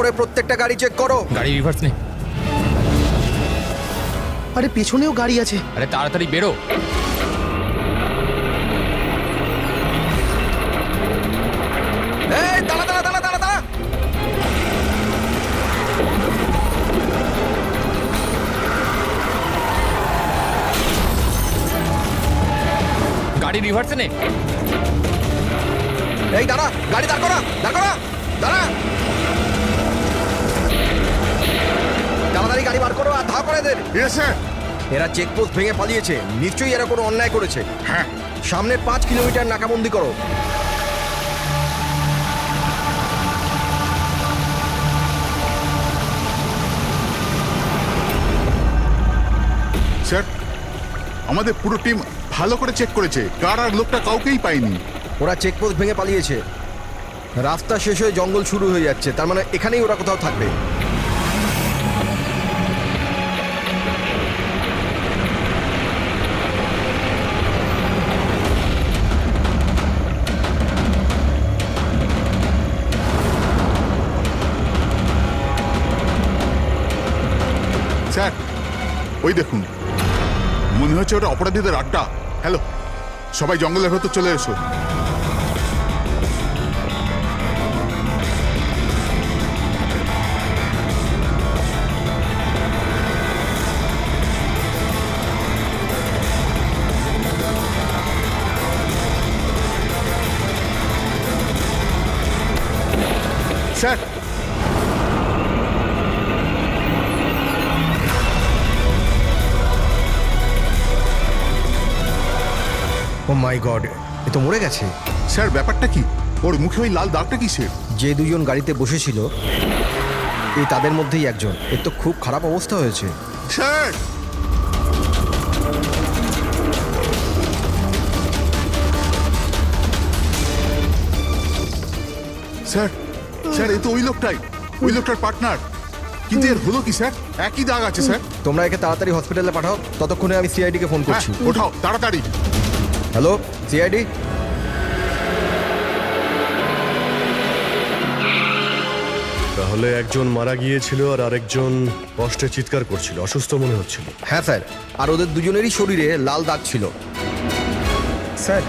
করে প্রত্যেকটা গাড়ি চেক করো। গাড়ি রিভার্স নে। আরে পেছনেও গাড়ি আছে। আরে তাড়াতাড়ি বেরো। এই দাঁড়া দাঁড়া দাঁড়া দাঁড়া দাঁড়া। গাড়ি রিভার্সে নে। এই দাঁড়া, গাড়ি দাঁড় করা, দাঁড় করা, দাঁড়া। তাড়াতাড়ি গাড়ি বার করো আর ধা করে দেন। এরা চেকপোস্ট ভেঙে পালিয়েছে, নিশ্চয়ই এরা কোনো অন্যায় করেছে। হ্যাঁ, সামনে 5 কিলোমিটার নাকাবন্দি করো। স্যার আমাদের পুরো টিম ভালো করে চেক করেছে, কার আর লোকটা কাউকেই পাইনি। ওরা চেকপোস্ট ভেঙে পালিয়েছে। রাস্তা শেষ হয়ে জঙ্গল শুরু হয়ে যাচ্ছে, তার মানে এখানেই ওরা কোথাও থাকবে। স্যার ওই দেখুন, মনে হচ্ছে ওটা অপরাধীদের আড্ডা। হ্যালো, সবাই জঙ্গলের ভেতর চলে এসো। স্যার ও মাই গড, এ তো মরে গেছে। স্যার ব্যাপারটা কি? ওর মুখে ওই লাল দাগটা কিসের? যে দুজন গাড়িতে বসেছিল এই তাদের মধ্যেই একজন। এর তো খুব খারাপ অবস্থা হয়েছে। স্যার স্যার স্যার এ তো ওই লোকটাই, ওই লোকটার পার্টনার। কিন্তু এর হলো কি স্যার? একই দাগ আছে স্যার। তোমরা একে তাড়াতাড়ি হসপিটালে পাঠাও, ততক্ষণে আমি সিআইডিকে ফোন হ্যাঁ, করছি। ওঠাও তাড়াতাড়ি। Hello CID. তাহলে একজন মারা গিয়েছিল আর আরেকজন কষ্টে চিৎকার করছিল, অসুস্থ মনে হচ্ছিল। হ্যাঁ স্যার, আর ওদের দুজনেরই শরীরে লাল দাগ ছিল। স্যার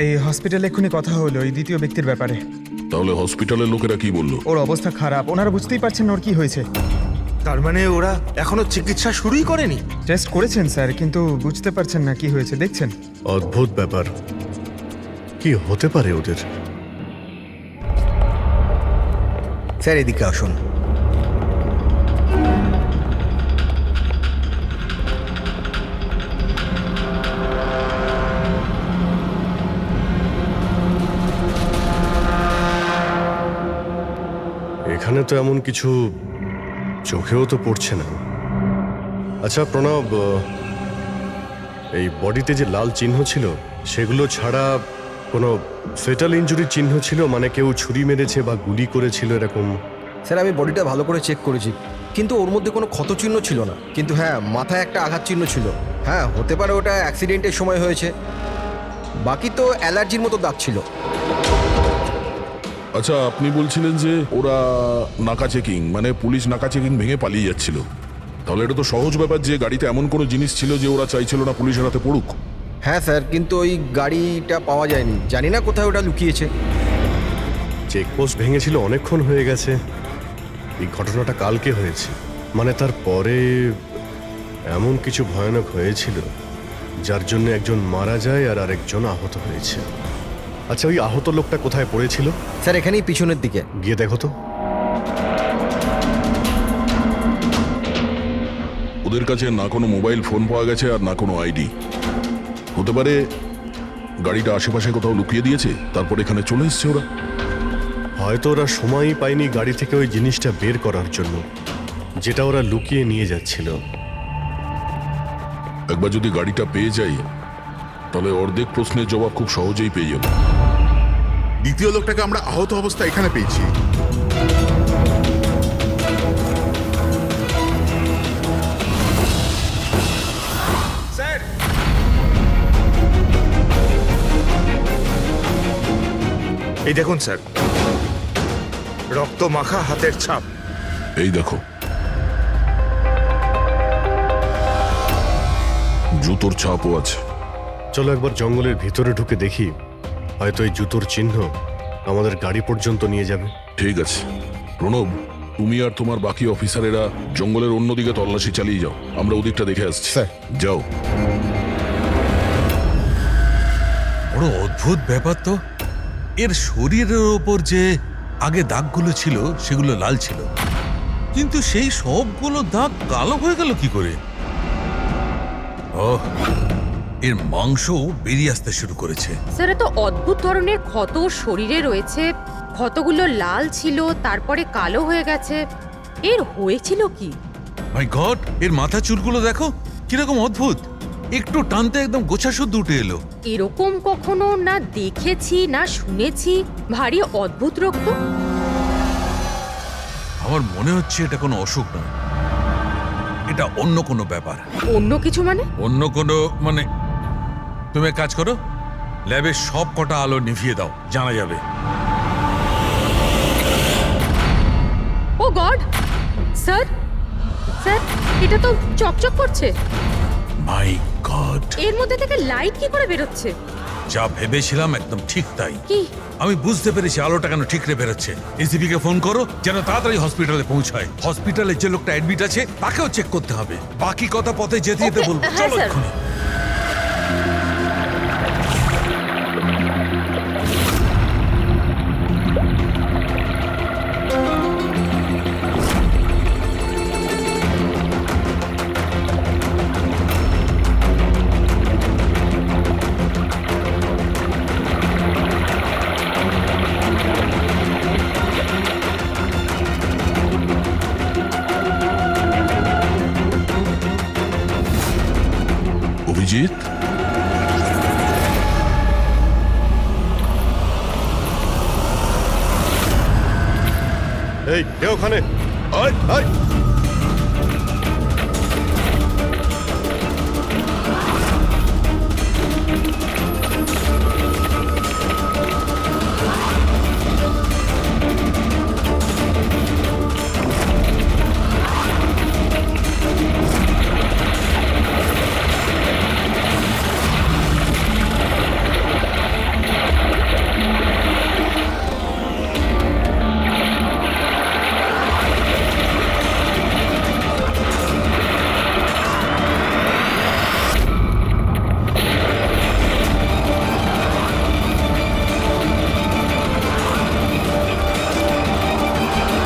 এই হসপিটালে এক্ষুনি কথা হলো এই দ্বিতীয় ব্যক্তির ব্যাপারে। তাহলে হসপিটালের লোকেরা কি বললো? ওর অবস্থা খারাপ, ওনারা বুঝতেই পারছেন না ওর কি হয়েছে। তার মানে ওরা এখনো চিকিৎসা শুরুই করেনি? টেস্ট করেছেন স্যার, কিন্তু বুঝতে পারছেন না কি হয়েছে। দেখছেন অদ্ভুত ব্যাপার, কি হতে পারে ওদের? স্যার এদিকে আসুন। এখানে তো এমন কিছু চোখেও তো পড়ছে না। আচ্ছা প্রণব, এই বডিতে যে লাল চিহ্ন ছিল সেগুলো ছাড়া কোনো ফেটাল ইনজুরির চিহ্ন ছিল? মানে কেউ ছুরি মেরেছে বা গুলি করেছিল এরকম? স্যার আমি বডিটা ভালো করে চেক করেছি, কিন্তু ওর মধ্যে কোনো ক্ষতচিহ্ন ছিল না। কিন্তু হ্যাঁ, মাথায় একটা আঘাত চিহ্ন ছিল। হ্যাঁ, হতে পারে ওটা অ্যাক্সিডেন্টের সময় হয়েছে। বাকি তো অ্যালার্জির মতো দাগ ছিল। আচ্ছা, আপনি বলছিলেন যে ওরা নাকা চেকিং, মানে পুলিশ নাকা চেকিং ভেঙে পালিয়ে যাচ্ছিল। তাহলে এটা তো সহজ ব্যাপার যে গাড়িতে এমন কোনো জিনিস ছিল যে ওরা চাইছিল না পুলিশের হাতে পড়ুক। হ্যাঁ স্যার, কিন্তু ওই গাড়িটা পাওয়া যায়নি, জানি না কোথায় ওটা লুকিয়েছে। চেকপোস্ট ভেঙেছিল অনেকক্ষণ হয়ে গেছে। এই ঘটনাটা কালকে হয়েছে, মানে তারপরে এমন কিছু ভয়ানক হয়েছিল যার জন্য একজন মারা যায় আর আরেকজন আহত হয়েছে। আচ্ছা ওই আহত লোকটা কোথায় পড়েছিল? স্যার এখানেই পিছনের দিকে। গিয়ে দেখো তো। ওদের কাছে না কোনো মোবাইল ফোন পাওয়া গেছে আর না কোনো আইডি। হতে পারে গাড়িটা আশেপাশে কোথাও লুকিয়ে দিয়েছে, তারপর এখানে চলে এসছে ওরা। হয়তো ওরা সময়ই পায়নি গাড়ি থেকে ওই জিনিসটা বের করার জন্য, যেটা ওরা লুকিয়ে নিয়ে যাচ্ছিল। একবার যদি গাড়িটা পেয়ে যাই তাহলে অর্ধেক প্রশ্নের জবাব খুব সহজেই পেয়ে যাব। দ্বিতীয় লোকটাকে আমরা আহত অবস্থায় এখানে পেয়েছি। স্যার এই দেখুন স্যার, রক্ত মাখা হাতের ছাপ। এই দেখো, জুতোর ছাপও আছে। চলো একবার জঙ্গলের ভিতরে ঢুকে দেখি, হয়তো এই জুতোর চিহ্ন আমাদের গাড়ি পর্যন্ত নিয়ে যাবে। ঠিক আছে প্রণব, তুমি আর তোমার বাকি অফিসারেরা জঙ্গলের অন্যদিকে তল্লাশি চালিয়ে যাও, আমরা ওদিকটা দেখে আসছি। স্যার। যাও। বড় অদ্ভুত ব্যাপার তো, এর শরীরের ওপর যে আগে দাগগুলো ছিল সেগুলো লাল ছিল, কিন্তু সেই সবগুলো দাগ কালো হয়ে গেল কি করে? ওহ, এর মাংস বেরিয়ে আসতে শুরু করেছে। স্যার এত অদ্ভুত ধরনের ক্ষত শরীরে রয়েছে, ক্ষতগুলো লাল ছিল তারপরে কালো হয়ে গেছে, এর হয়েছিল কি? মাই গড, এর মাথা চুলগুলো দেখো কিরকম অদ্ভুত, একটু টানতে একদম গোছা শুদ্ধ উঠে এলো। এরকম কখনো না দেখেছি না শুনেছি, ভারী অদ্ভুত রক্ত। আমার মনে হচ্ছে এটা কোনো অসুখ নয়, এটা অন্য কোনো ব্যাপার। অন্য কিছু মানে? অন্য কোনো মানে, তুমি এক কাজ করো, ল্যাবের সব কটা আলো নিভিয়ে দাও, জানা যাবে। ও গড, স্যার স্যার এটা তো চকচক করছে, মাই গড, এর মধ্যে থেকে লাইট কি করে বেরোচ্ছে? যা ভেবেছিলাম একদম ঠিক তাই। কি? আমি বুঝতে পেরেছি আলোটা কেন ঠিকরে বেরোচ্ছে। এসিপি কে ফোন করো যেন তাড়াতাড়ি হসপিটালে পৌঁছায়। হসপিটালে যে লোকটা অ্যাডমিট আছে তাকেও চেক করতে হবে, বাকি কথা পথে যেতে যেতে Okay, বলবো। হ্যাঁ, চলো স্যার। এক্ষুনি। অভিজিৎ, এই কে ওখানে? আয় আয়।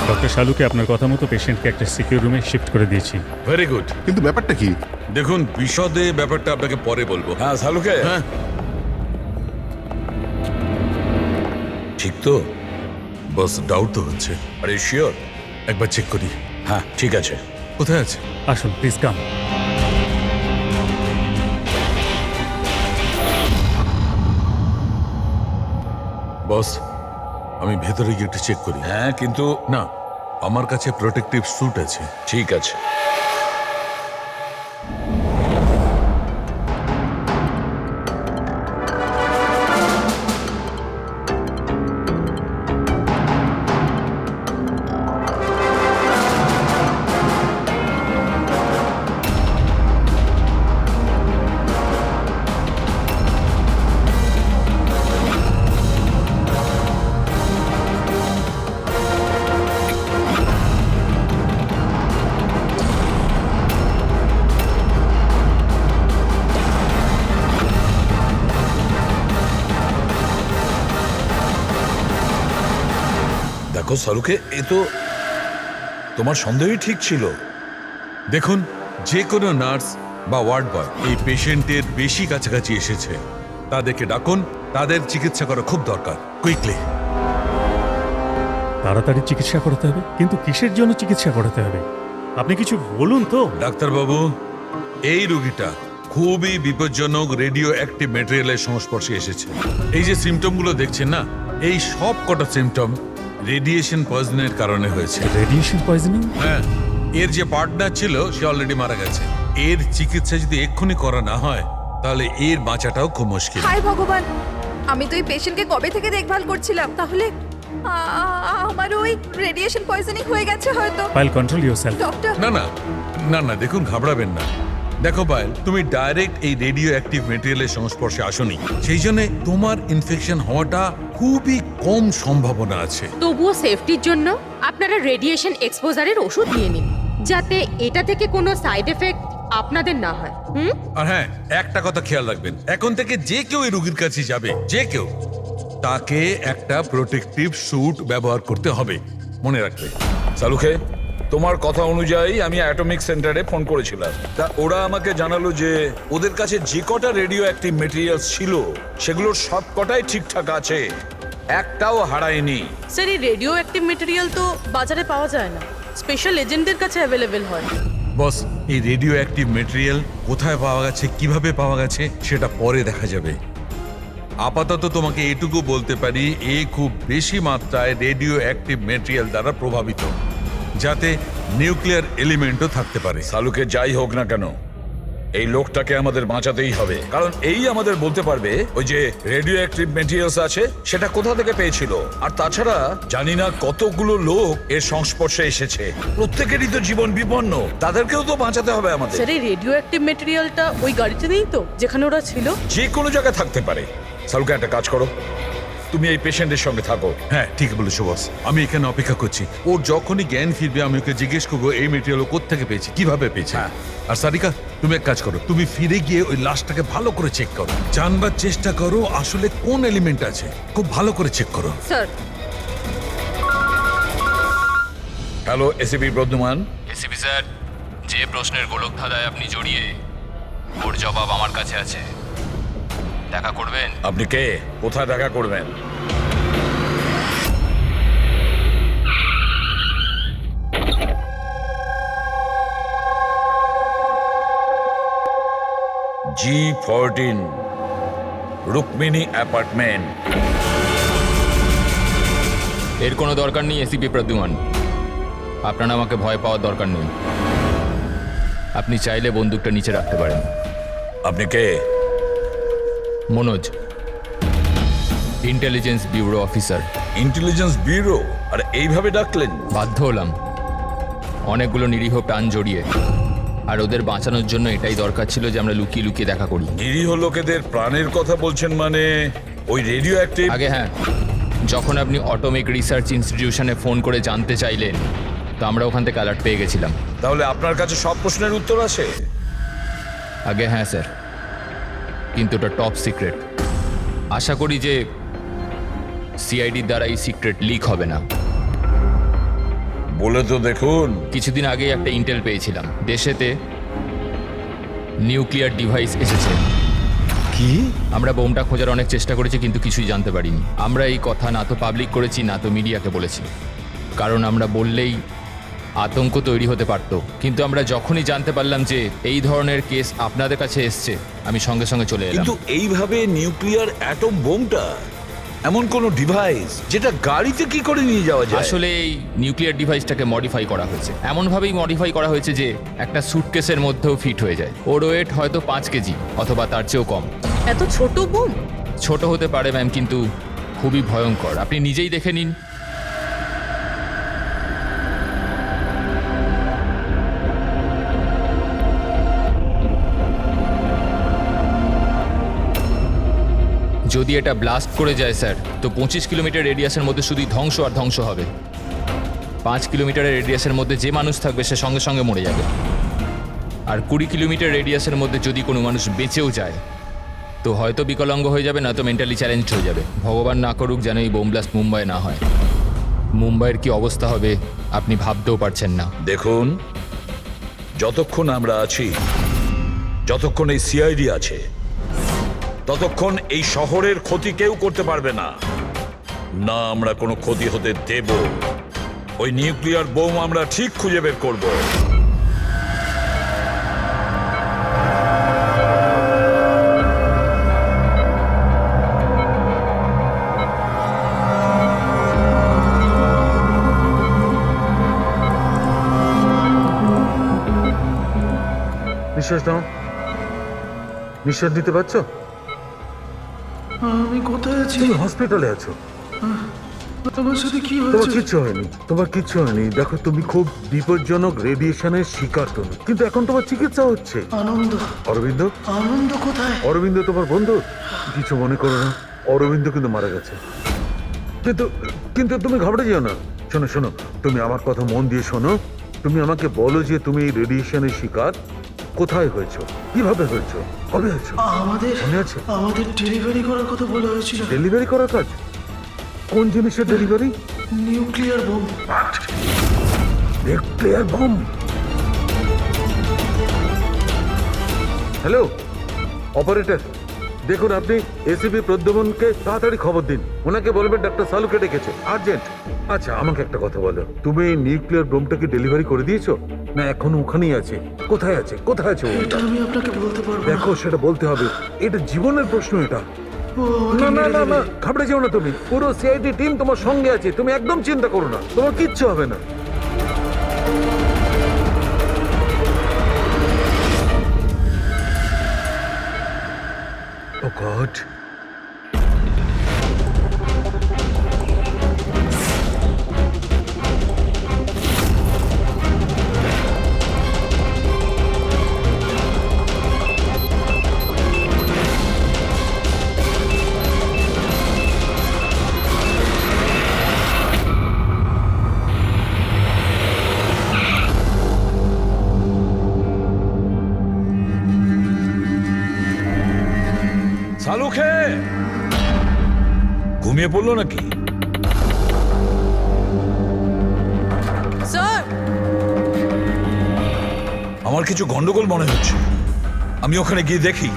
ডক্টর শালুকে আপনার কথা মতো পেশেন্টকে একটা সিকিউর রুমে শিফট করে দিয়েছি। Very good. কিন্তু ব্যাপারটা কি? দেখুন, বিশদে ব্যাপারটা আপনাকে পরে বলবো। হ্যাঁ শালুকে, হ্যাঁ ঠিক তো, বস ডাউট তো হচ্ছে। আরে শিওর? একবার চেক করি। হ্যাঁ ঠিক আছে। কোথায় আছে? আসুন প্লিজ কাম। বস, আমি ভেতরে গিয়ে একটু চেক করি। হ্যাঁ কিন্তু না, আমার কাছে প্রোটেক্টিভ স্যুট আছে। ঠিক আছে। দেখো শালুকে, এ তো তোমার সন্দেহই ঠিক ছিল। দেখুন, যে কোনো নার্স বা ওয়ার্ড বয় এই পেশেন্টের বেশি কাছাকাছি এসেছে, তাদেরকে ডাকুন, তাদের চিকিৎসা করা খুব দরকার, কুইকলি। তাড়াতাড়ি চিকিৎসা করাতে হবে, কিন্তু কিসের জন্য চিকিৎসা করাতে হবে আপনি কিছু বলুন তো। ডাক্তারবাবু, এই রোগীটা খুবই বিপজ্জনক রেডিও অ্যাক্টিভ ম্যাটেরিয়ালের সংস্পর্শে এসেছে। এই যে সিমটমগুলো দেখছেন না, এই সব কটা সিমটম রেডিয়েশন পয়জনের কারণে হয়েছে। Radiation poisoning? হ্যাঁ, এর যে পার্টনার ছিল সে অলরেডি মারা গেছে। এর চিকিৎসা যদি এক্ষুনি করা না হয় তাহলে এর বাঁচাটাও খুব মুশকিল। হায় ভগবান, আমি তো এই পেশেন্টকে কবে থেকে দেখভাল করছিলাম, তাহলে আমার ওই রেডিয়েশন পয়জনিং হয়ে গেছে হয়তো। Payel, control yourself. ডক্টর, না না না না, দেখুন ঘাবড়াবেন না। দেখো পায়েল, তুমি ডাইরেক্ট এই রেডিও অ্যাক্টিভ মেটেরিয়ালের সংস্পর্শে আসোনি, সেই জন্য তোমার ইনফেকশন হওয়াটা খুবই কম সম্ভাবনা আছে। তবুও সেফটির জন্য আপনারা রেডিয়েশন এক্সপোজারের ওষুধ নিয়ে নিন, যাতে এটা থেকে কোনো সাইড এফেক্ট আপনাদের না হয়। আর হ্যাঁ, একটা কথা খেয়াল রাখবেন, এখন থেকে যে কেউ এই রোগীর কাছে যাবে, যে কেউ, তাকে একটা প্রোটেক্টিভ স্যুট ব্যবহার করতে হবে, মনে রাখবে। সালুখে, তোমার কথা অনুযায়ী আমি অ্যাটমিক সেন্টারে ফোন করেছিলাম। তা ওরা আমাকে জানালো যে ওদের কাছে যে কটা রেডিও অ্যাক্টিভ মেটেরিয়ালস ছিল সেগুলোর সব কটাই ঠিকঠাক আছে, একটাও হারায়নি। স্যার এই রেডিও অ্যাক্টিভ মেটেরিয়াল তো বাজারে পাওয়া যায় না, স্পেশাল এজেন্টদের কাছে অ্যাভেলেবেল হয়। বস, এই রেডিও অ্যাক্টিভ মেটেরিয়াল কোথায় পাওয়া গেছে, কিভাবে পাওয়া গেছে সেটা পরে দেখা যাবে। আপাতত তোমাকে এটুকু বলতে পারি, এ খুব বেশি মাত্রায় রেডিও অ্যাক্টিভ মেটেরিয়াল দ্বারা প্রভাবিত, যাতে নিউক্লিয়ার এলিমেন্টও থাকতে পারে। সালুকে যাই হোক না কেন, এই লোকটাকে আমাদের বাঁচাতেই হবে, কারণ এই আমাদের বলতে পারবে ওই যে রেডিও অ্যাক্টিভ মেটেরিয়ালস আছে সেটা কোথা থেকে পেয়েছিল। আর তাছাড়া জানি না কতগুলো লোক এর সংস্পর্শে এসেছে, প্রত্যেকেরই তো জীবন বিপন্ন, তাদেরকেও তো বাঁচাতে হবে আমাদের। স্যার এই রেডিও অ্যাক্টিভ মেটেরিয়ালটা ওই গাড়িতে নেই তো যেখানে ওরা ছিল? যে কোনো জায়গায় থাকতে পারে। সালুকে একটা কাজ করো, তুমি এই পেশেন্টের সঙ্গে থাকো। হ্যাঁ, ঠিক বলেছো বস, আমি এখানে অপেক্ষা করছি। ওর যখনই জ্ঞান ফিরবে আমি ওকে জিজ্ঞেস করবো এই মেটেরিয়াল ও কোত্থেকে পেয়েছে, কিভাবে পেয়েছে। আর সারিকা, তুমি এক কাজ করো, তুমি ফিরে গিয়ে ওই লাশটাকে ভালো করে চেক করো, জানবার চেষ্টা করো আসলে কোন এলিমেন্ট আছে, খুব ভালো করে চেক করো। Sir, hello ACP Bardhaman. ACP sir, যে প্রশ্নের গোলক ধাঁধায় আপনি জড়িয়ে, ওর জবাব আমার কাছে আছে। দেখা করবেন? আপনি কে, কোথায় দেখা করবেন? G14 Rukmini apartment. এর কোনো দরকার নেই এসিপি প্রদ্যুমান, আপনার আমাকে ভয় পাওয়ার দরকার নেই। আপনি চাইলে বন্দুকটা নিচে রাখতে পারেন। আপনি কে? Manoj, intelligence bureau officer. Intelligence bureau? আর এইভাবে ডাকলেন? বাধ্য হলাম, অনেকগুলো নিরীহ প্রাণ জড়িয়ে, আর ওদের বাঁচানোর জন্য এটাই দরকার ছিল যে আমরা লুকিয়ে লুকিয়ে দেখা করি। নিরীহ লোকেদের প্রাণের কথা বলছেন মানে ওই রেডিও অ্যাক্টিভ? আগে হ্যাঁ, যখন আপনি অটোমিক রিসার্চ ইনস্টিটিউশনে ফোন করে জানতে চাইলেন, তো আমরা ওখান থেকে অ্যালার্ট পেয়ে গেছিলাম। তাহলে আপনার কাছে সব প্রশ্নের উত্তর আছে? আগে হ্যাঁ স্যার, কিন্তু ওটা টপ সিক্রেট। আশা করি যে সিআইডির দ্বারা এই সিক্রেট লিক হবে না। বলে তো দেখুন। কিছুদিন আগে একটা ইন্টেল পেয়েছিলাম, দেশেতে নিউক্লিয়ার ডিভাইস এসেছে। কি? আমরা বোমটা খোঁজার অনেক চেষ্টা করেছি, কিন্তু কিছুই জানতে পারিনি। আমরা এই কথা না তো পাবলিক করেছি, না তো মিডিয়াকে বলেছি, কারণ আমরা বললেই আতঙ্ক তৈরি হতে পারত। কিন্তু আমরা যখনই জানতে পারলাম যে এই ধরনের কেস আপনাদের কাছে এসছে, আমি সঙ্গে সঙ্গে চলে এলাম। কিন্তু এইভাবে নিউক্লিয়ার অ্যাটম বোমটা, এমন কোন ডিভাইস যেটা গাড়িতে কি করে নিয়ে যাওয়া যায়? আসলে এই নিউক্লিয়ার ডিভাইসটাকে মডিফাই করা হয়েছে, এমনভাবেই মডিফাই করা হয়েছে যে একটা সুটকেসের মধ্যেও ফিট হয়ে যায়। ওর ওয়েট হয়তো 5 কেজি অথবা তার চেয়েও কম। এত ছোট বোম? ছোট হতে পারে ম্যাম, কিন্তু খুবই ভয়ঙ্কর। আপনি নিজেই দেখে নিন। যদি এটা ব্লাস্ট করে যায় স্যার, তো 25 কিলোমিটার রেডিয়াসের মধ্যে শুধুই ধ্বংস আর ধ্বংস হবে। 5 কিলোমিটারের রেডিয়াসের মধ্যে যে মানুষ থাকবে সে সঙ্গে সঙ্গে মরে যাবে। আর 20 কিলোমিটার রেডিয়াসের মধ্যে যদি কোনো মানুষ বেঁচেও যায়, তো হয়তো বিকলাঙ্গ হয়ে যাবে, না তো মেন্টালি চ্যালেঞ্জ হয়ে যাবে। ভগবান না করুক যেন এই বোম ব্লাস্ট মুম্বাই না হয়। মুম্বাইয়ের কি অবস্থা হবে আপনি ভাবতেও পারছেন না। দেখুন, যতক্ষণ আমরা আছি, যতক্ষণ এই সিআইডি আছে, ততক্ষণ এই শহরের ক্ষতি কেউ করতে পারবে না। না আমরা কোনো ক্ষতি হতে দেব। ওই নিউক্লিয়ার বোম আমরা ঠিক খুঁজে বের করব। নিঃশ্বাস নাও, নিঃশ্বাস নিতে পারছো? আমি কোথায় আছি? তুমি হসপিটালে আছো। তোমার কিচ্ছু হয়নি, তোমার কিচ্ছু হয়নি। দেখো, তুমি খুব বিপজ্জনক রেডিয়েশনের শিকার তুমি, কিন্তু এখন তোমার চিকিৎসা হচ্ছে। আনন্দ, অরবিন্দ, আনন্দ কোথায়? অরবিন্দ তোমার বন্ধু? কিছু মনে করো না, অরবিন্দ কিন্তু মারা গেছে। কিন্তু কিন্তু তুমি ঘাবড়ে যেও না। শোনো শোনো, তুমি আমার কথা মন দিয়ে শোনো। তুমি আমাকে বলো যে তুমি এই রেডিয়েশনের শিকার কোথায় হয়েছো, কিভাবে হয়েছো, কবে হয়েছো? আমাদের মনে আছে? আমাদের ডেলিভারি করার কথা বলা হয়েছিল। ডেলিভারি করার কাজ? কোন জিনিসের delivery? Nuclear bomb. Nuclear bomb? Hello operator, দেখুন আপনি এসিপি প্রদ্যুম্নকে তাড়াতাড়ি খবর দিন। ওনাকে বলবেন ডাক্তার সালুকে ডেকেছে, আর্জেন্ট। আচ্ছা, আমাকে একটা কথা বলো, তুমি এই নিউক্লিয়ার বোমটাকে ডেলিভারি করে দিয়েছো না এখনো ওখানেই আছে? কোথায় আছে, কোথায় আছে ও? এটা আমি আপনাকে বলতে পারবো না। দেখো, সেটা বলতে হবে, এটা জীবনের প্রশ্ন। এটা ও না আমাকে না মেরে না দেবে। না, ঘাবড়ে যেও না তুমি। পুরো সিআইডি টিম তোমার সঙ্গে আছে, তুমি একদম চিন্তা করো না, তোমার কিচ্ছু হবে না। ও গড, সালুখে ঘুমিয়ে পড়লো নাকি? স্যার, আমার কিছু গন্ডগোল মনে হচ্ছে, আমি ওখানে গিয়ে দেখি।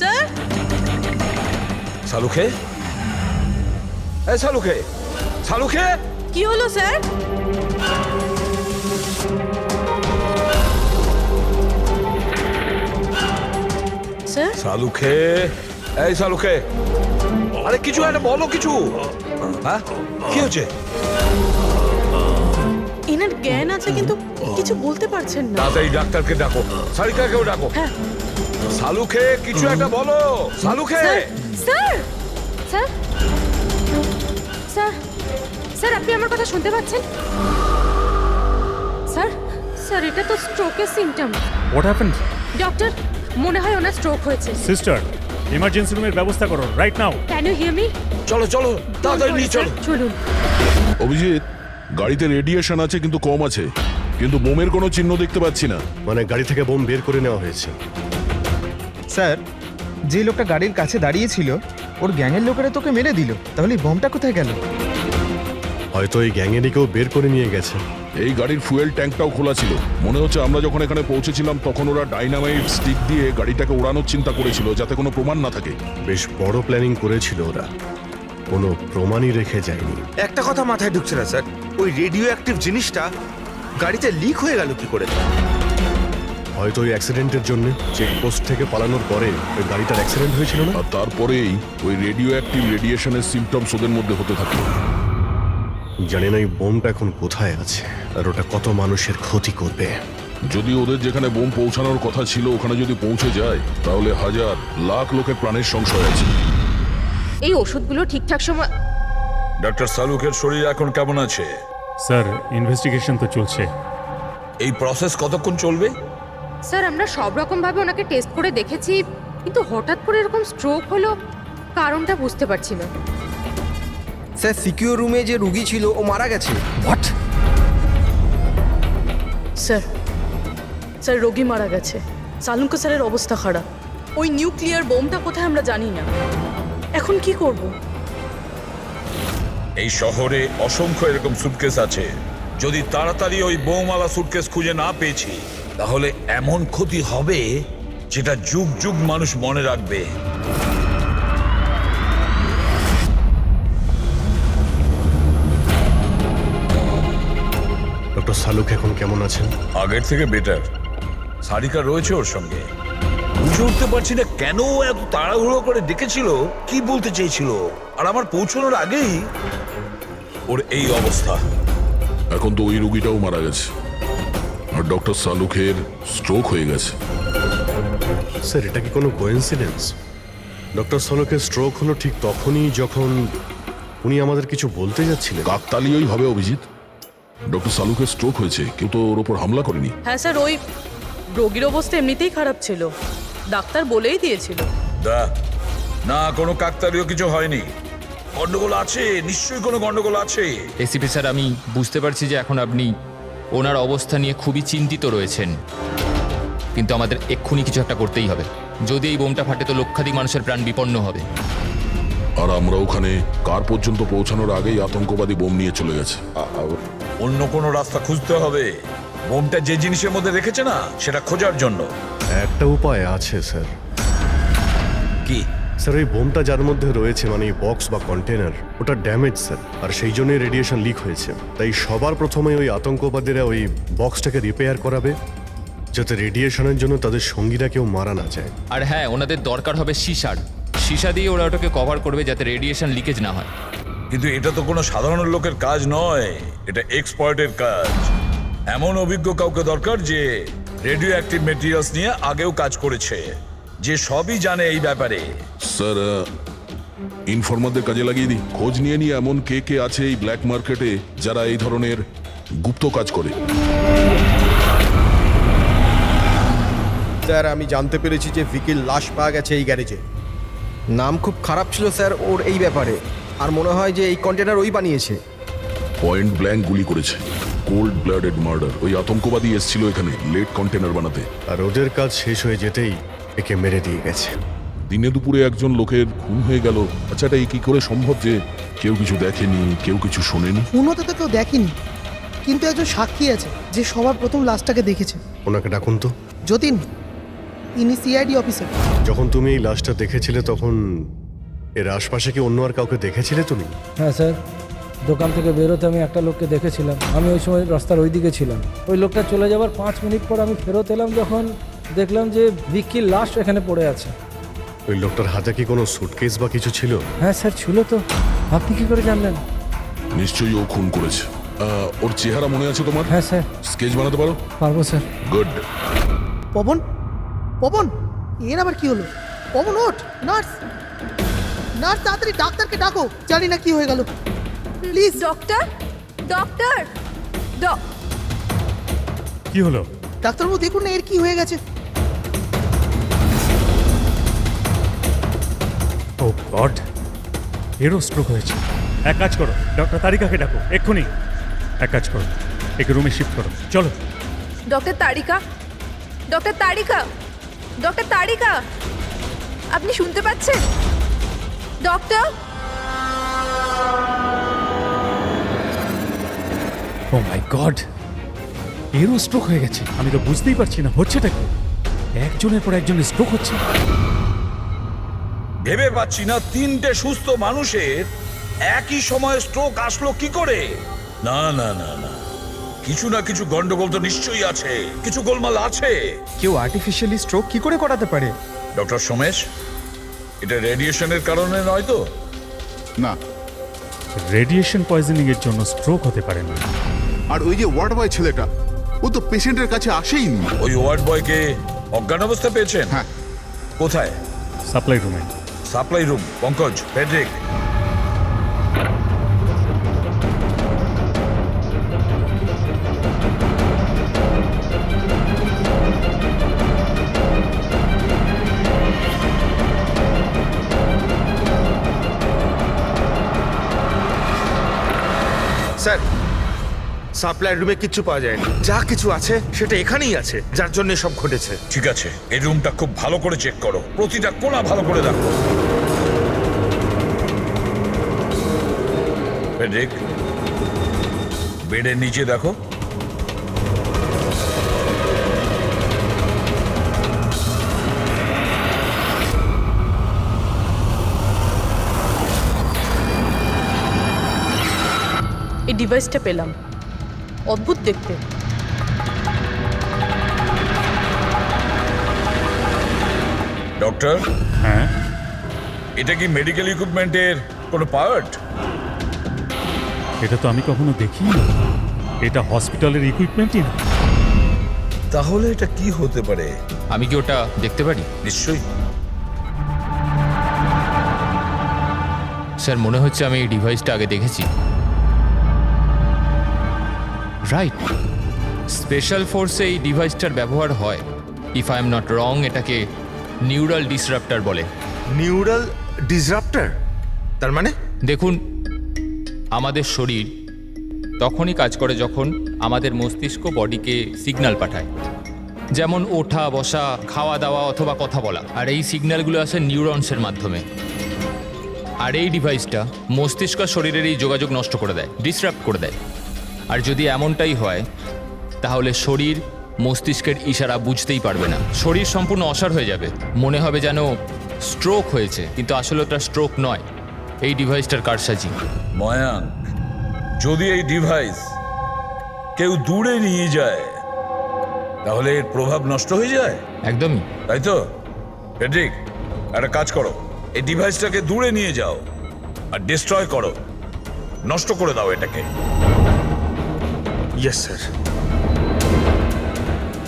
স্যার, সালুখে, এই সালুখে, সালুখে, কি হলো স্যার? স্যার, সালুখে, এই সালুখে, আরে কিছু একটা বলো, কিছু। হ্যাঁ, কি হচ্ছে? এনার জ্ঞান আছে কিন্তু কিছু বলতে পারছেন না। তাড়াতাড়ি ডাক্তারকে ডাকো, সারিকাকেও ডাকো। হ্যাঁ। সালুখে, কিছু একটা বলো, Salunkhe. Sir sir sir sir আপনি আমার কথা শুনতে পাচ্ছেন? স্যার স্যার এটা তো স্ট্রোকের সিমটম। What happened? ডক্টর, মনে হয় ওনার স্ট্রোক হয়েছে। সিস্টার, ইমার্জেন্সি রুমের ব্যবস্থা করো right now. Can you hear me? চলো চলো, তাড়াতাড়ি নিয়ে চলো। চলুন। অভিজিৎ, গাড়িতে রেডিয়েশন আছে কিন্তু কম আছে, কিন্তু বোমের কোনো চিহ্ন দেখতে পাচ্ছি না। মানে গাড়ি থেকে বোম বের করে নেওয়া হয়েছে। স্যার, যে লোকটা গাড়ির কাছে দাঁড়িয়েছিল ওর গ্যাংয়ের লোকেরা তোকে মেরে দিল, তাহলে এই বোমটা কোথায় গেল? হয়তো এই গ্যাংয়েরই কেউ বের করে নিয়ে গেছে। এই গাড়ির ফুয়েল ট্যাঙ্কটাও খোলা ছিল। মনে হচ্ছে আমরা যখন এখানে পৌঁছেছিলাম তখন ওরা ডাইনামাইট স্টিক দিয়ে গাড়িটাকে ওড়ানোর চিন্তা করেছিল, যাতে কোনো প্রমাণ না থাকে। বেশ বড় প্ল্যানিং করেছিল ওরা, কোনো প্রমাণই রেখে যায়নি। একটা কথা মাথায় ঢুকছে না স্যার, ওই রেডিও অ্যাক্টিভ জিনিসটা গাড়িতে লিক হয়ে গেল কি করে? হয়তো ওই অ্যাক্সিডেন্টের জন্য চেকপোস্ট থেকে পালানোর পরে ওই গাড়িটার অ্যাক্সিডেন্ট হয়েছিল না? আর তারপরেই ওই রেডিও অ্যাক্টিভ রেডিয়েশনের সিমটমস ওদের মধ্যে হতে থাকলো। জানি না এই বোমটা এখন কোথায় আছে আর ওটা কত মানুষের ক্ষতি করবে। যদি ওদের যেখানে বোম পৌঁছানোর কথা ছিল ওখানে যদি পৌঁছে যায়, তাহলে হাজার লাখ লোকের প্রাণের সংশয় আছে। এই ওষুধগুলো ঠিকঠাক সময়। ডক্টর সালুখের শরীর এখন কেমন আছে? স্যার, ইনভেস্টিগেশন তো চলছে। এই প্রসেস কতক্ষণ চলবে? স্যার আমরা সব রকম ভাবে ওনাকে টেস্ট করে দেখেছি, কিন্তু হঠাৎ করে এরকম স্ট্রোক হলো, কারণটা বুঝতে পারছি না। স্যার, সিকিউর রুমে যে রুগী ছিল ও মারা গেছে। হোয়াট? স্যার, স্যার রোগী মারা গেছে। সালুঙ্কা স্যারের অবস্থা খারাপ। ওই নিউক্লিয়ার বোমটা কোথায় আমরা জানি না। এখন কি করব? এই শহরে অসংখ্য এরকম সুটকেস আছে। যদি তাড়াতাড়ি ওই বোমওয়ালা সুটকেস খুঁজে না পেয়েছি, তাহলে এমন ক্ষতি হবে যেটা যুগ যুগ মানুষ মনে রাখবে। ডক্টর সালুক এখন কেমন আছেন? আগের থেকে বেটার। সারিকা রয়েছে ওর সঙ্গে। বুঝে উঠতে পারছি না কেন ও এত তাড়াহুড়ো করে ডেকেছিল, কি বলতে চেয়েছিল, আর আমার পৌঁছানোর আগেই ওর এই অবস্থা। এখন তো ওই রুগীটাও মারা গেছে, আর ডক্টর সালুখের স্ট্রোক হয়ে গেছে। স্যার, এটা কি কোনো কোইন্সিডেন্স? ডক্টর সলোকের স্ট্রোক হলো ঠিক তখনই যখন উনি আমাদের কিছু বলতে যাচ্ছিলেন। কাকতালীয়ই হবে অভিজিৎ। ডক্টর সালুকের স্ট্রোক হয়েছে, কেউ তো ওর ওপর হামলা করেনি। হ্যাঁ স্যার, ওই রোগীর অবস্থা এমনিতেই খারাপ ছিল, ডাক্তার বলেই দিয়েছিল। না, কোনো কাকতালীয় কিছু হয়নি। গন্ডগোল আছে, নিশ্চয়ই কোনো গন্ডগোল আছে। এসিপি স্যার, আমি বুঝতে পারছি যে এখন আপনি ওনার অবস্থা নিয়ে খুবই চিন্তিত রয়েছেন, কিন্তু আমাদের এক্ষুনি কিছু একটা করতেই হবে। যদি এই বোমটা ফাটে তো লক্ষাধিক মানুষের প্রাণ বিপন্ন হবে। আর আমরা ওখানে কার পর্যন্ত পৌঁছানোর আগেই আতঙ্কবাদী বোম নিয়ে চলে গেছে। অন্য কোনো রাস্তা খুঁজতে হবে। বোমটা যে জিনিসের মধ্যে রেখেছে না, সেটা খোঁজার জন্য। একটা উপায় আছে স্যার। কি স্যার, ওই বোমটা যার মধ্যে রয়েছে, মানে বক্স বা কন্টেনার, ওটা ড্যামেজ স্যার, আর সেই জন্যই রেডিয়েশন লিক হয়েছে। তাই সবার প্রথমে ওই আতঙ্কবাদীরা ওই বক্সটাকে রিপেয়ার করাবে, যাতে রেডিয়েশনের জন্য তাদের সঙ্গীরা কেউ মারা না যায়। আর হ্যাঁ, ওনাদের দরকার হবে সীসা দিয়ে ওরা ওটাকে কভার করবে যাতে রেডিয়েশন লিকেজ না হয়। কিন্তু এটা তো কোনো সাধারণ লোকের কাজ নয়, এটা এক্সপার্টের কাজ। এমন অভিজ্ঞ কাউকে দরকার যে রেডিও অ্যাক্টিভ মেটেরিয়ালস নিয়ে আগেও কাজ করেছে, যে সবই জানে এই ব্যাপারে। স্যার, ইনফরমারদের কাজে লাগিয়ে দিই। খোঁজ নিয়ে নিয়ে এমন কে কে আছে এই ব্ল্যাক মার্কেটে যারা এই ধরনের গুপ্ত কাজ করে। স্যার, আমি জানতে পেরেছি যে ভিকির লাশ পাওয়া গেছে এই গ্যারেজে। নাম খুব খারাপ ছিল স্যার ওর এই ব্যাপারে, আর মনে হয় যে এই কন্টেনার ওই বানিয়েছে। পয়েন্ট ব্ল্যাঙ্ক গুলি করেছে, কোল্ড ব্লাডেড মার্ডার। ওই আতঙ্কবাদী এসেছিল এখানে লেট কন্টেনার বানাতে, আর ওদের কাজ শেষ হয়ে যেতেই একে মেরে দিয়ে গেছে। দিনে দুপুরে একজন লোকের খুন হয়ে গেল। আচ্ছা, এটা কি করে সম্ভব যে কেউ কিছু দেখেনি, কেউ কিছু শোনেনি? খুন হতে তো কেউ দেখেনি, কিন্তু একজন সাক্ষী আছে যে সবার প্রথম লাশটাকে দেখেছে। ওনাকে ডাকুন তো। যতীন, ইনি সিআইডি অফিসার। যখন তুমি এই লাশটা দেখেছিলে তখন এর আশপাশে কি অন্য আর কাউকে দেখেছিলে তুমি? হ্যাঁ স্যার, দোকান থেকে বেরোতে আমি একটা লোককে দেখেছিলাম। আমি ওই সময় রাস্তার ওই দিকে ছিলাম। ওই লোকটা চলে যাওয়ার 5 মিনিট পর আমি ফেরত এলাম, যখন দেখলাম যে ভিকির লাশ এখানে পড়ে আছে। ওই লোকটার হাতে কি কোনো সুটকেস বা কিছু ছিল? হ্যাঁ স্যার, ছিল তো। আপনি কি করে জানলেন? নিশ্চয়ই ও খুন করেছে। ওর চেহারা মনে আছে তোমার? হ্যাঁ স্যার। স্কেচ বানাতে পারো? পারবো স্যার। গুড। পবন, পবন, এর আবার কি হলো? পবন ওঠ। নার্স, নার্স, তাড়াতাড়ি ডাক্তারকে ডাকো। জানি না কি হয়ে গেল। প্লিজ ডক্টর, ডক্টর, কি হলো? ডাক্তারবাবু দেখুন না এর কি হয়ে গেছে। ও গড, এরও স্ট্রোক হয়েছে। এক কাজ করো, ডক্টর তারিকাকে ডাকো এক্ষুনি। এক কাজ করো, একে রুমে শিফট করো, চলো। ডক্টর তারিকা, ডক্টর তারিকা, ডক্টর তারিকা, আপনি শুনতে পাচ্ছেন? ডক্টর, ও মাই গড, এরও স্ট্রোক হয়ে গেছে। আমি তো বুঝতেই পারছি না হচ্ছেটা কি। একজনের পর একজনের স্ট্রোক হচ্ছে। ভেবে পাচ্ছি না 3টে সুস্থ মানুষের একই সময় স্ট্রোক আসলো কি করে। না না না না, কিছু না কিছু গন্ডগোল তো নিশ্চয়ই আছে, কিছু গোলমাল আছে। কেউ আর্টিফিশিয়ালি স্ট্রোক কি করে করাতে পারে? ডক্টর সোমেশ, এটা রেডিয়েশনের কারণে নয় তো? না। রেডিয়েশন পয়জনিং এর জন্য স্ট্রোক হতে পারে না। আর ওই যে ওয়ার্ড বয় ছেলেটা, ও তো পেশেন্টের কাছে আসেইনি। ওই ওয়ার্ড বয়কে অজ্ঞান অবস্থা পেয়েছেন? হ্যাঁ। কোথায়? সাপ্লাই রুমে। Supply room. Pankaj, Friedrich, sir, supply রুমে কিচ্ছু পাওয়া যায়নি। যা কিছু আছে সেটা এখানেই আছে, যার জন্য সব ঘটেছে। ঠিক আছে, এই রুমটা খুব ভালো করে চেক করো, প্রতিটা কোণা ভালো করে দেখো। ফেডরিক, বেডের নিচে দেখো। এই ডিভাইসটা পেলাম, অদ্ভুত দেখতে। ডক্টর, হ্যাঁ, এটা কি মেডিকেল ইকুইপমেন্টের কোনো পার্ট? এটা তো আমি কখনো দেখিনি। এটা হসপিটালের ইকুইপমেন্টই না। তাহলে এটা কি হতে পারে? আমি কি ওটা দেখতে পারি? নিশ্চয়ই। স্যার মনে হচ্ছে আমি এই ডিভাইসটা আগে দেখেছি। রাইট, স্পেশাল ফোর্সে এই ডিভাইসটার ব্যবহার হয়। If I am not wrong, এটাকে নিউরাল ডিসরাপ্টার বলে। নিউরাল ডিসরাপ্টার তার মানে? দেখুন, আমাদের শরীর তখনই কাজ করে যখন আমাদের মস্তিষ্ক বডিকে সিগন্যাল পাঠায়, যেমন ওঠা বসা, খাওয়া দাওয়া অথবা কথা বলা। আর এই সিগন্যালগুলো আসে নিউরনসের মাধ্যমে। আর এই ডিভাইসটা মস্তিষ্ক আর শরীরের এই যোগাযোগ নষ্ট করে দেয়, ডিসরাপ্ট করে দেয়। আর যদি এমনটাই হয় তাহলে শরীর মস্তিষ্কের ইশারা বুঝতেই পারবে না, শরীর সম্পূর্ণ অসাড় হয়ে যাবে, মনে হবে যেন স্ট্রোক হয়েছে, কিন্তু আসলে ওটা স্ট্রোক নয়, এই ডিভাইসটার কারসাজি। ময়াঙ্ক, যদি এই ডিভাইস কেউ দূরে নিয়ে যায় তাহলে এর প্রভাব নষ্ট হয়ে যায়। একদমই তাই তো? ফেডরিক, একটা কাজ করো, এই ডিভাইসটাকে দূরে নিয়ে যাও আর ডিস্ট্রয় করো, নষ্ট করে দাও এটাকে। Yes sir.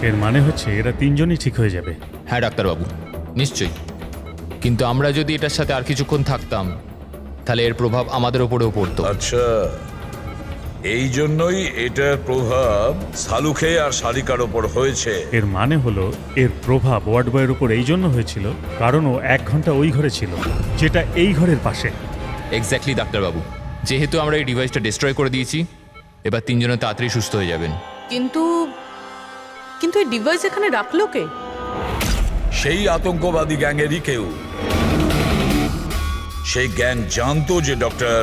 এর মানে হচ্ছে এরা তিনজনই ঠিক হয়ে যাবে। হ্যাঁ ডাক্তারবাবু, নিশ্চয়ই। কিন্তু আমরা যদি এটার সাথে আর কিছুক্ষণ থাকতাম তাহলে এর প্রভাব আমাদের ওপরেও পড়তো। আচ্ছা, এই জন্যই এটার প্রভাব সালুখে আর শালিকার ওপর হয়েছে। এর মানে হলো এর প্রভাব ওয়ার্ড বয়ের উপর এই জন্য হয়েছিল কারণ ও 1 ঘন্টা ওই ঘরে ছিল, যেটা এই ঘরের পাশে। এক্স্যাক্টলি ডাক্তারবাবু, যেহেতু আমরা এই ডিভাইসটা ডিস্ট্রয় করে দিয়েছি, এবার তিনজনে তাড়াতাড়ি সুস্থ হয়ে যাবেন। কিন্তু কিন্তু এই ডিভাইস এখানে রাখলো কে? সেই আতঙ্কবাদী গ্যাংয়েরই কেউ। সেই গ্যাং জানতো যে ডক্টর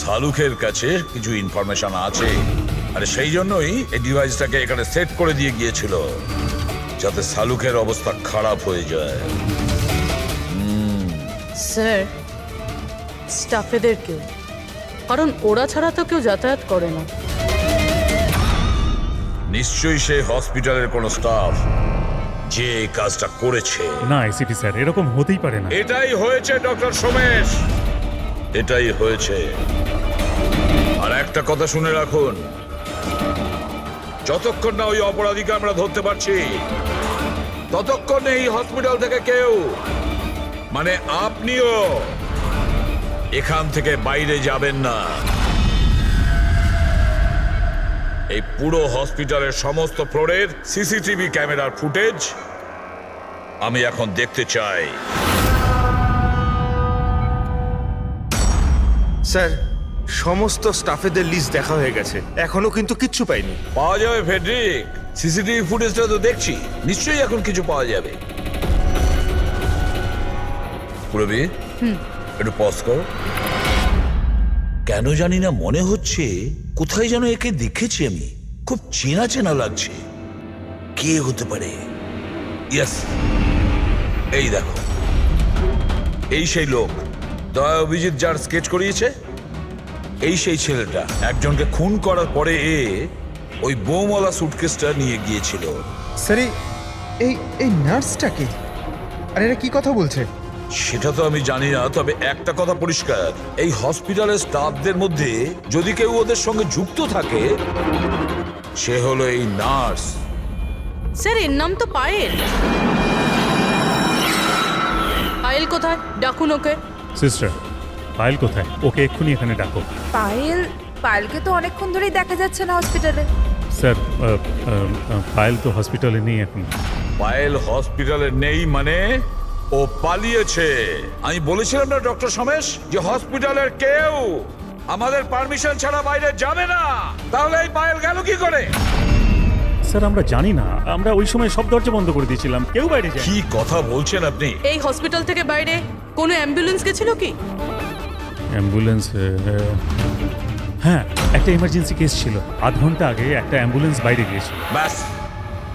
সালুখের কাছে কিছু ইনফরমেশন আছে, আর সেই জন্যই এই ডিভাইসটাকে এখানে সেট করে দিয়ে গিয়েছিল, যাতে সালুখের অবস্থা খারাপ হয়ে যায়। স্যার, স্টাফেদের কেউ, কারণ ওরা ছাড়া তো কেউ যাতায়াত করে না। নিশ্চয়ই সে হসপিটালের কোনো স্টাফ যে এই কাজটা করেছে। না এসিপি স্যার, এরকম হতেই পারে না। এটাই হয়েছে ডক্টর সোমেশ, এটাই হয়েছে। আর একটা কথা শুনে রাখুন, যতক্ষণ না ওই অপরাধীকে আমরা ধরতে পারছি ততক্ষণ এই হসপিটাল থেকে কেউ, মানে আপনিও, এখান থেকে বাইরে যাবেন না। এই পুরো হসপিটালের সমস্ত ফ্লোরের সিসিটিভি ক্যামেরার ফুটেজ আমি এখন দেখতে চাই। স্যার, সমস্ত স্টাফেদের লিস্ট দেখা হয়ে গেছে, এখনো কিন্তু কিচ্ছু পাইনি। পাওয়া যাবে ফেডরিক, সিসিটিভি ফুটেজটা তো দেখছি, নিশ্চয়ই এখন কিছু পাওয়া যাবে। পুরবি, একটু পজ করো। কেন জানি না মনে হচ্ছে কোথায় যেন একে দেখেছি আমি, খুব চেনা চেনা লাগছে। কে হতে পারে? ইয়েস, এই দেখো, এই সেই লোক দয়া অভিজিৎ যার স্কেচ করিয়েছে, এই সেই ছেলেটা। একজনকে খুন করার পরে ওই বোমওয়ালা সুটকেসটা নিয়ে গিয়েছিল। স্যার, এই নার্সটাকে, আর এরা কি কথা বলছে? সেটা তো আমি জানি না, তবে একটা কথা পরিষ্কার, এই হসপিটালের স্টাফদের মধ্যে যদি কেউ ওদের সঙ্গে যুক্ত থাকে সে হলো এই নার্স। স্যার, এর নাম তো পায়েল। পায়েল কোথায়? ডাকুন ওকে। সিস্টার, পায়েল কোথায়? ওকে এক্ষুনি এখানে ডাকো। পায়েলকে তো অনেকক্ষণ ধরেই দেখা যাচ্ছে না হসপিটালে। স্যার, পায়েল তো হসপিটালে নেই এখন। পায়েল হসপিটালে নেই মানে ও পালিয়েছে। আমি বলেছিলাম না ডক্টর সোমেশ যে হসপিটালের কেউ আমাদের পারমিশন ছাড়া বাইরে যাবে না। তাহলে এই পায়েল গেল কি করে? স্যার, আমরা জানি না, আমরা ওই সময় সব দরজা বন্ধ করে দিয়েছিলাম, কেউ বাইরে যায়। কি কথা বলছেন আপনি? এই হসপিটাল থেকে বাইরে কোনো অ্যাম্বুলেন্স গেছিল কি? অ্যাম্বুলেন্স, হ্যাঁ, একটা ইমার্জেন্সি কেস ছিল, আধ ঘন্টা আগে একটা অ্যাম্বুলেন্স বাইরে গিয়েছিল। ব্যাস,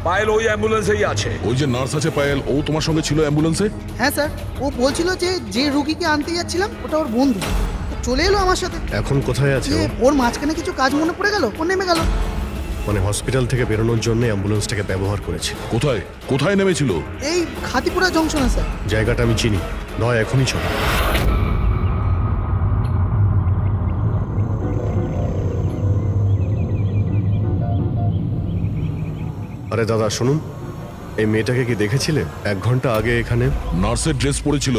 পায়েল ওই অ্যাম্বুলেন্সেই আছে। ওই যে নার্স আছে পায়েল, ও তোমার সঙ্গে ছিল অ্যাম্বুলেন্সে? হ্যাঁ স্যার, ও বলছিল যে রুগীকে আনতে যাচ্ছিলাম ওটা ওর বন্ধু, তো চলে এলো আমার সাথে। এখন কোথায় আছে ও? ওর মাঝখানে কিছু কাজ মনে পড়ে গেল, ও নেমে গেল। মানে হসপিটাল থেকে বেরোনোর জন্য অ্যাম্বুলেন্সটাকে ব্যবহার করেছে। কোথায় কোথায় নেমেছিল? এই খাতিপুরা জংশনে স্যার। জায়গাটা আমি চিনি, নয় এখনই চলো। আরে দাদা শুনুন, এই মেয়েটাকে কি দেখেছিলে 1 ঘন্টা আগে এখানে? নার্সের ড্রেস পরেছিল।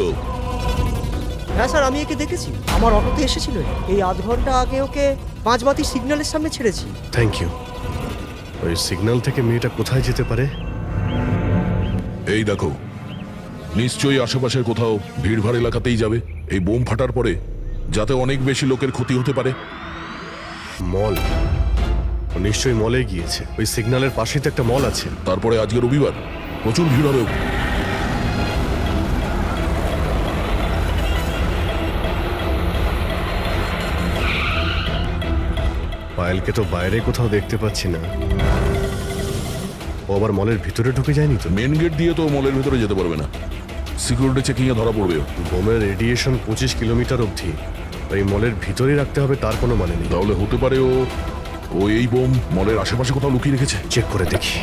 হ্যাঁ স্যার, আমি একে দেখেছি, আমার অটোতে এসেছিল। এই আধ ঘন্টা আগে ওকে 5 বাতি সিগন্যালের সামনে ছেড়েছি। Thank you. ওই সিগন্যাল থেকে মেয়েটা কোথায় যেতে পারে? এই দেখো, নিশ্চয়ই আশেপাশের কোথাও ভিড়ভাড় এলাকাতেই যাবে। এই বোম ফাটার পরে যাতে অনেক বেশি লোকের ক্ষতি হতে পারে। মল, ও নিশ্চয়ই মলে গিয়েছে। ওই সিগন্যালের পাশেই তো একটা মল আছে। তারপরে আজকে রবিবার, প্রচুর ভিড় হবে। পায়েলকে তো বাইরে কোথাও দেখতে পাচ্ছি না। ও আবার মলের ভিতরে ঢুকে যায়নি তো? মেন গেট দিয়ে তো মলের ভিতরে যেতে পারবে না, সিকিউরিটি চেকিং এ ধরা পড়বে। বোমের রেডিয়েশন 25 কিলোমিটার অবধি, ওই মলের ভিতরেই রাখতে হবে তার কোনো মানে নেই। তাহলে হতে পারে ও এই বোম মলের আশেপাশে কোথাও লুকিয়ে রেখেছে। চেক করে দেখি।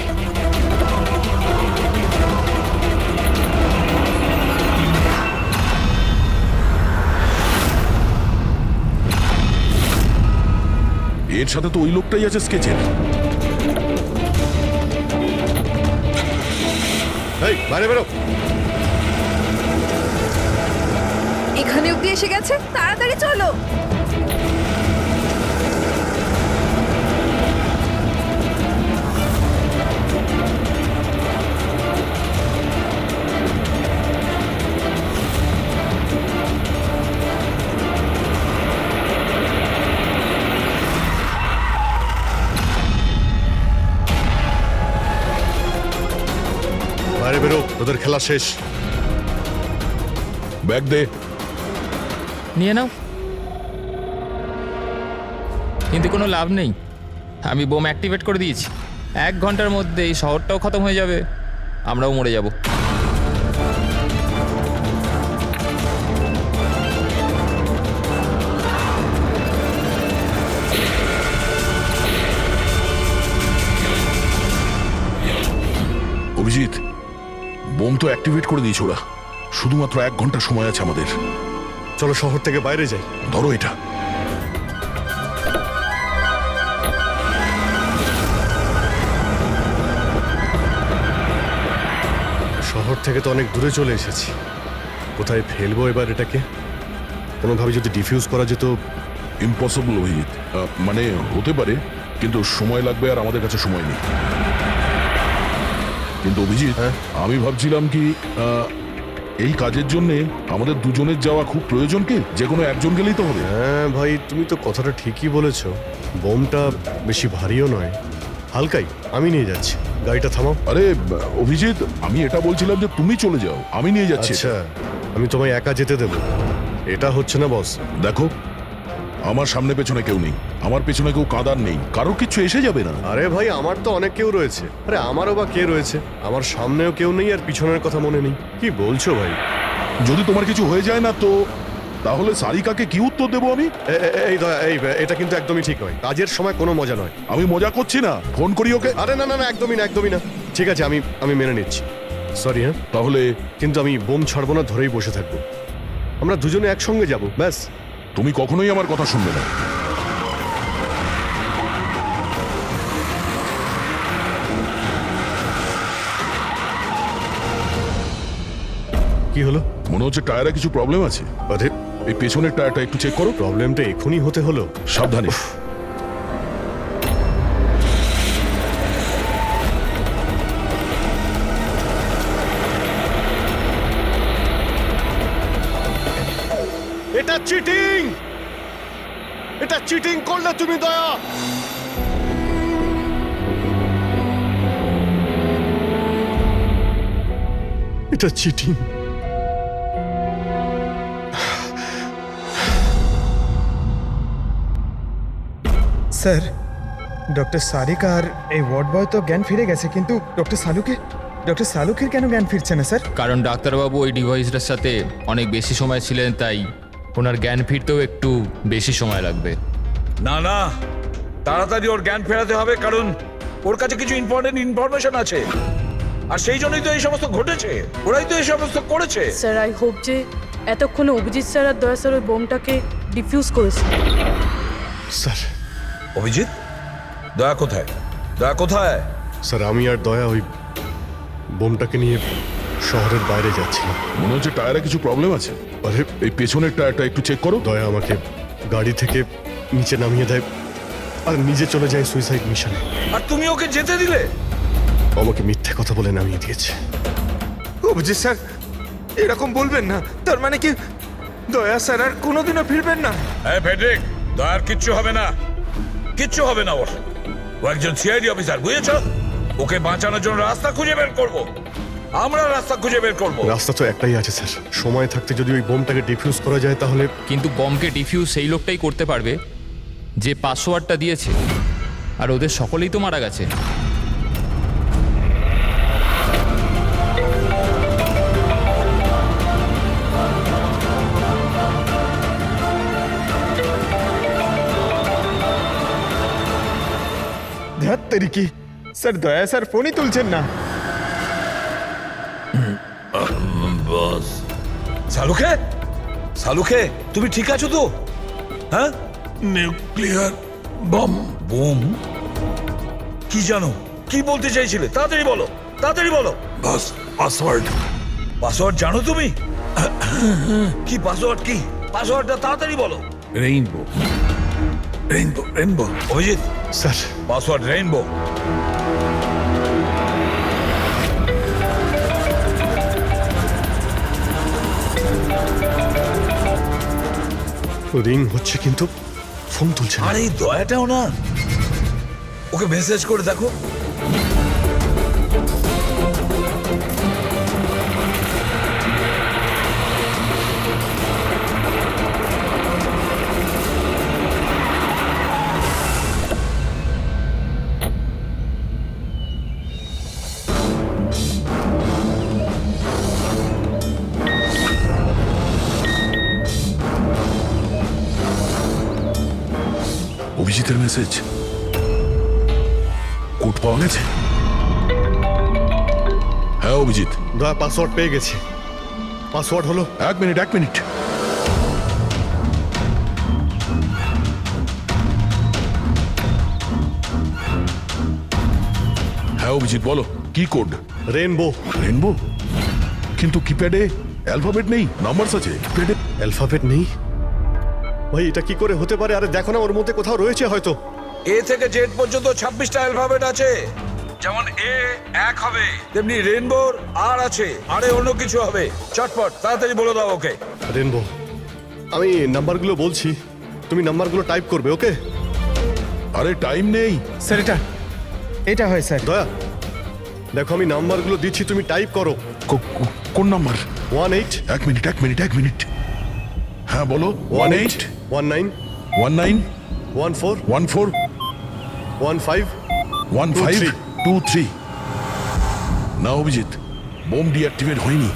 এর সাথে তো ওই লোকটাই আছে স্কেচের। এই বাইরে বেরো। এখানে অব্দি এসে গেছে, তাড়াতাড়ি চলো। বাইরে বেরো, তোদের খেলা শেষ। ব্যাগ দে। নিয়ে নাও। কিন্তু কোনো লাভ নেই, আমি বোম অ্যাক্টিভেট করে দিয়েছি। 1 ঘন্টার মধ্যে এই শহরটাও খতম হয়ে যাবে, আমরাও মরে যাব। অভিজিৎ, বোম তো অ্যাক্টিভেট করে দিয়েছে ওরা। শুধুমাত্র 1 ঘন্টা সময় আছে আমাদের। চলো শহর থেকে বাইরে যাই। ধরো এটা। শহর থেকে তো অনেক দূরে চলে এসেছি, কোথায় ফেলবো এবার এটাকে? কোনোভাবে যদি ডিফিউজ করা যেত। ইম্পসিবল অভিজিৎ, মানে হতে পারে, কিন্তু সময় লাগবে আর আমাদের কাছে সময় নেই। কিন্তু অভিজিৎ, আমি ভাবছিলাম কি এই কাজের জন্য আমাদের দুজনের যাওয়া খুব প্রয়োজন কি? যে কোনো একজন গেলেই তো হবে। হ্যাঁ ভাই, তুমি তো কথাটা ঠিকই বলেছো। বোমটা বেশি ভারীও নয়, হালকাই। আমি নিয়ে যাচ্ছি, গাড়িটা থামাও। আরে অভিজিৎ, আমি এটা বলছিলাম যে তুমি চলে যাও, আমি নিয়ে যাচ্ছি। আচ্ছা, আমি তোমায় একা যেতে দেবো? এটা হচ্ছে না বস। দেখো, আমার সামনে পেছনে কেউ নেই, আমার পেছনে কেউ কাঁদার নেই, কারো কিছু এসে যাবে না। আরে ভাই, আমার তো অনেক কেউ রয়েছে। আরে আমারও বা কে রয়েছে? আমার সামনেও কেউ নেই আর পিছনের কথা মনে নেই। কি বলছো ভাই? যদি তোমার কিছু হয়ে যায় না তো তাহলে সারিকাকে কি উত্তর দেবো আমি? এই এটা কিন্তু একদমই ঠিক নয়। কাজের সময় কোনো মজা নয়। আমি মজা করছি না, ফোন করি ওকে। আরে না না না, একদমই না, একদমই না। ঠিক আছে, আমি মেনে নিচ্ছি। সরি। হ্যাঁ, তাহলে কিন্তু আমি বোম ছাড়বো না, ধরেই বসে থাকবো। আমরা দুজনে একসঙ্গে যাব, ব্যাস। তুমি কখনোই আমার কথা শুনবে না। কি হলো? মনে হচ্ছে টায়ারে কিছু প্রবলেম আছে। আরে এই পেছনের টায়ারটা একটু চেক করো। প্রবলেমটা এখনই হতে হলো? সাবধানে। এটা চিটিং! এটা চিটিং করলে তুমি দয়া। এটা চিটিং। স্যার, ডক্টর সারিকা আর এই ওয়ার্ড বয় তো জ্ঞান ফিরে গেছে, কিন্তু ডক্টর সালুকের কেন জ্ঞান ফিরছে না স্যার? কারণ ডাক্তারবাবু ওই ডিভাইসটার সাথে অনেক বেশি সময় ছিলেন, তাই ওনার জ্ঞান ফিরতেও একটু বেশি সময় লাগবে। না না, তাড়াতাড়ি ওর জ্ঞান ফেরাতে হবে, কারণ ওর কাছে কিছু ইম্পর্টেন্ট ইনফরমেশন আছে। আর সেই জন্যই তো এই সমস্ত ঘটেছে, ওরাই তো এই সমস্ত করেছে। স্যার, আই হোপ যে এতক্ষণে অভিজিৎ স্যার আর দয়া স্যার ওই বোমটাকে ডিফিউজ করেছে। স্যার। অভিজিৎ, দয়া কোথায়? দয়া কোথায়? স্যার, আমি আর দয়া ওই বোমটাকে নিয়ে শহরের বাইরে যাচ্ছিলাম। মনে হচ্ছে টায়ারে কিছু প্রবলেম আছে। আরে এই পেছনের টায়ারটা একটু চেক করো। দয়া আমাকে গাড়ি থেকে নিচে নামিয়ে দেয় আর নিজে চলে যায় সুইসাইড মিশনে। আর তুমি ওকে যেতে দিলে? আমাকে মিথ্যে কথা বলে নামিয়ে দিয়েছে। অভিজিৎ স্যার, এরকম বলবেন না। তার মানে কি দয়া স্যার আর কোনোদিনও ফিরবেন না? হ্যাঁ ফেডরিক, দয়ার কিচ্ছু হবে না, কিচ্ছু হবে না ওর। ও একজন সিআইডি অফিসার, বুঝেছো? ওকে বাঁচানোর জন্য রাস্তা খুঁজে বের করব। আমরা রাস্তা খুঁজে বের করব। রাস্তা তো একটাই আছে স্যার, সময় থাকতে যদি ওই বোমটাকে ডিফিউজ করা যায় তাহলে। কিন্তু বমকে ডিফিউজ সেই লোকটাই করতে পারবে যে পাসওয়ার্ডটা দিয়েছে, আর ওদের সকলেই তো মারা গেছে। ধ্যাত্তেরি কি স্যার, দয়া স্যার ফোনই তুলছেন না। বস সালুকে, সালুকে তুমি ঠিক আছো তো? হ্যাঁ, নিউক্লিয়ার বম। বোম? কি জানো, কি বলতে চাইছিলে? তাড়াতাড়ি বলো, তাড়াতাড়ি বলো। বস পাসওয়ার্ড। পাসওয়ার্ড জানো তুমি? কি পাসওয়ার্ড? কি পাসওয়ার্ডটা তাড়াতাড়ি বলো। Rainbow, rainbow, rainbow. Abhijit sir, password rainbow. Ring হচ্ছে কিন্তু ফোন তুলছে না। আর এই দয়াটাও না, ওকে মেসেজ করে দেখো। অভিজিতের মেসেজ। কোড পাওয়া গেছে? হ্যাঁ অভিজিৎ। দয়া পাসওয়ার্ড পেয়ে গেছি। পাসওয়ার্ড হলো, এক মিনিট। হ্যাঁ অভিজিৎ বলো, কি কোড? রেইনবো। রেইনবো? কিন্তু কিপ্যাডে অ্যালফাবেট নেই, নাম্বারস আছে। কিপ্যাডে অ্যালফাবেট নেই? ভাই এটা কি করে হতে পারে? আরে দেখো না, ওর মধ্যে কোথাও রয়েছে হয়তো। এ থেকে জেড পর্যন্ত 26টা অ্যালফাবেট আছে। যেমন এ 1 হবে, তেমনি রেইনবোর আর আছে, আরে অন্য কিছু হবে। চটপট তাড়াতাড়ি বলে দাও ওকে। রেইনবো। আমি নাম্বারগুলো বলছি, তুমি নাম্বারগুলো টাইপ করবে, ওকে? আরে টাইম নেই স্যার, এটা হয় স্যার। দয়া দেখো, আমি নাম্বারগুলো দিচ্ছি, তুমি টাইপ করো। কোন নাম্বার? 18। এক মিনিট। হ্যাঁ বলো। 18 19 19 14 14 15 15 23। না অভিজিৎ, বোম ডিঅ্যাক্টিভেট হয়নি।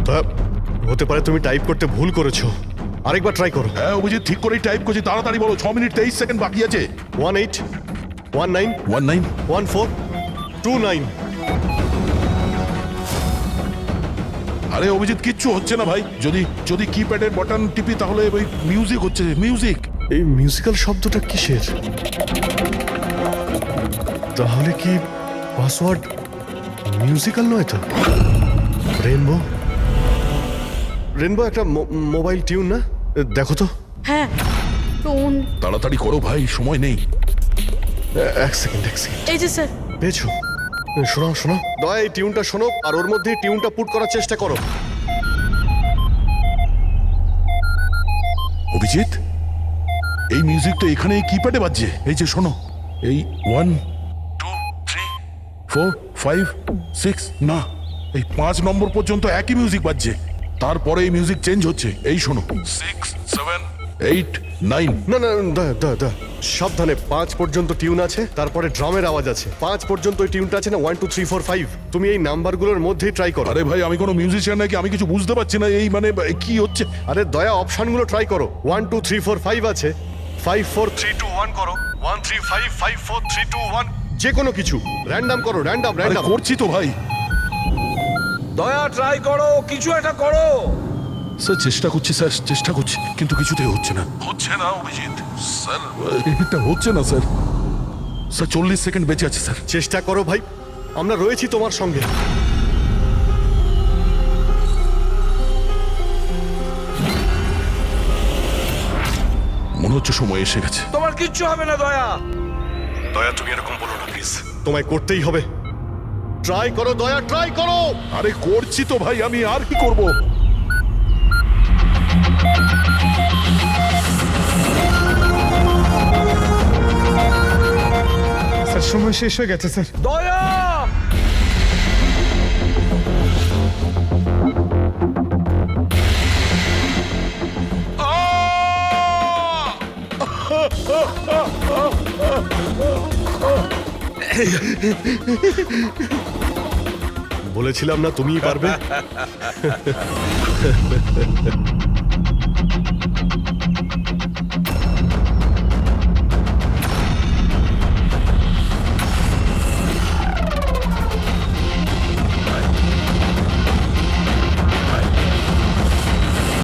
দয়া, হতে পারে তুমি টাইপ করতে ভুল করেছো, আরেকবার ট্রাই করো। হ্যাঁ অভিজিৎ, ঠিক করেই টাইপ করছি, তাড়াতাড়ি বলো। 6 মিনিট 23 সেকেন্ড বাকি আছে। 18 19 19 14 29। আরে অভিজিৎ, কিচ্ছু হচ্ছে না ভাই। যদি কিপ্যাডের বাটন টিপি তাহলে ওই মিউজিক হচ্ছে, মিউজিক। এই মিউজিক্যাল শব্দটা কিসের? তাহলে কি পাসওয়ার্ড মিউজিক্যাল নয় তো? রেইনবো, রেইনবো একটা মোবাইল টিউন না? দেখো তো। হ্যাঁ, টোন। তাড়াতাড়ি করো ভাই, সময় নেই। এক সেকেন্ড। এই যে স্যার। পেয়েছো? শোনো দয়া, এই টিউনটা শোনো আর ওর মধ্যে টিউনটা পুট করার চেষ্টা করো। অভিজিৎ, এই মিউজিকটা এখানে কিপ্যাডে বাজছে। এই যে শোনো, এই 1 2 3 4 5 6, না এই 5 নম্বর পর্যন্ত একই মিউজিক বাজছে। তারপরে এই মিউজিক চেঞ্জ হচ্ছে। এই শোনো, 6 7 8 9। না দয়া সাবধানে। 5 পর্যন্ত টিউন আছে, তারপরে ড্রামের আওয়াজ আছে। 5 পর্যন্ত ওই টিউনটা আছে না, 1 2 3 4 5। তুমি এই নাম্বারগুলোর মধ্যেই ট্রাই করো। আরে ভাই, আমি কোনো মিউজিশিয়ান নাকি? আমি কিছু বুঝতে পারছি না। এই মানে কি হচ্ছে? আরে দয়া, অপশনগুলো ট্রাই করো। 1 2 3 4 5 আছে, 5 4 3 2 1 করো, 1 3 5 5 4 3 2 1। যে কোনো কিছু র্যান্ডম করো, র্যান্ডম। করছি তো ভাই। দয়া ট্রাই করো, কিছু একটা করো। স্যার চেষ্টা করছি, কিন্তু কিছুতেই হচ্ছে না অভিজিৎ। স্যার এটা হচ্ছে না স্যার। 40 সেকেন্ড বেঁচে আছে স্যার। চেষ্টা করো ভাই, আমরা রয়েছি তোমার সঙ্গে। মনে হচ্ছে সময় এসে গেছে। তোমার কিচ্ছু হবে না দয়া। দয়া তুমি এরকম বলো না প্লিজ, তোমায় করতেই হবে। ট্রাই করো দয়া, ট্রাই করো। আরে করছি তো ভাই, আমি আর কি করব। স্যার সময় শেষ হয়ে গেছে স্যার। দয়া বলেছিলাম না তুমিই পারবে।